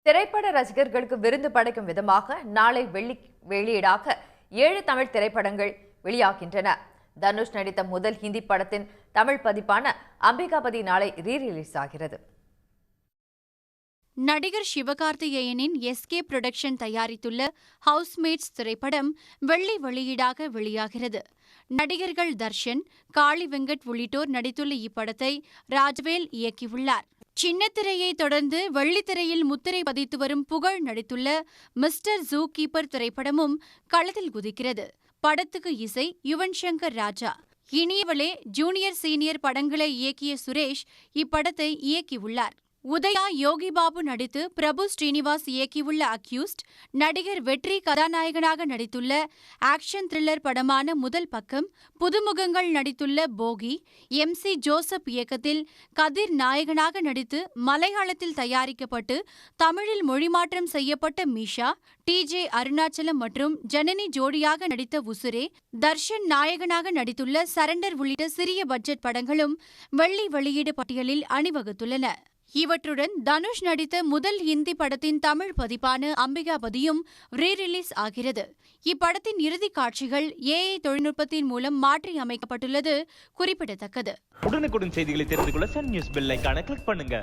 திரைப்பட ரசிகர்களுக்கு விருந்து படைக்கும் விதமாக நாளை வெளியீடாக 7 தமிழ் திரைப்படங்கள் வெளியாகின்றன. தனுஷ் நடித்த முதல் ஹிந்தி படத்தின் தமிழ் பதிப்பான அம்பிகாபதி நாளை ரீரிலீஸ் ஆகிறது. நடிகர் சிவகார்த்திகேயனின் எஸ்கே புரொடக்ஷன் தயாரித்துள்ள ஹவுஸ்மேட்ஸ் திரைப்படம் வெள்ளி வெளியீடாக வெளியாகிறது. நடிகர்கள் தர்ஷன், காளி வெங்கட் உள்ளிட்டோர் நடித்துள்ள இப்படத்தை ராஜ்வேல் இயக்கியுள்ளார். சின்னத்திரையை தொடர்ந்து வெள்ளித்திரையில் முத்திரை பதித்து வரும் புகழ் நடித்துள்ள மிஸ்டர் ஜூ கீப்பர் திரைப்படமும் களத்தில் குதிக்கிறது. படத்துக்கு இசை யுவன் சங்கர் ராஜா. இனியவளே, ஜூனியர் சீனியர் படங்களை இயக்கிய சுரேஷ் இப்படத்தை இயக்கியுள்ளார். உதயா யோகிபாபு நடித்து பிரபு ஸ்ரீனிவாஸ் இயக்கியுள்ள அக்யூஸ்ட், நடிகர் வெற்றி கதாநாயகனாக நடித்துள்ள ஆக்ஷன் த்ரில்லர் படமான முதல் பக்கம், புதுமுகங்கள் நடித்துள்ள போகி, MC ஜோசப் இயக்கத்தில் கதிர் நாயகனாக நடித்து மலையாளத்தில் தயாரிக்கப்பட்டு தமிழில் மொழிமாற்றம் செய்யப்பட்ட மீஷா, TJ அருணாச்சலம் மற்றும் ஜனனி ஜோடியாக நடித்த உசுரே, தர்ஷன் நாயகனாக நடித்துள்ள சரண்டர் உள்ளிட்ட சிறிய பட்ஜெட் படங்களும் வெள்ளி வெளியீடு பட்டியலில் அணிவகுத்துள்ளன. இவற்றுடன் தனுஷ் நடித்த முதல் ஹிந்தி படத்தின் தமிழ் பதிப்பான அம்பிகாபதியும் ரீரிலீஸ் ஆகிறது. இப்படத்தின் இறுதிக் காட்சிகள் AI தொழில்நுட்பத்தின் மூலம் மாற்றி அமைக்கப்பட்டுள்ளது குறிப்பிடத்தக்கது. உடனுக்குடன் செய்திகளை தெரிந்து கொள்ள சன் நியூஸ் பெல் ஐகானை கிளிக் பண்ணுங்க.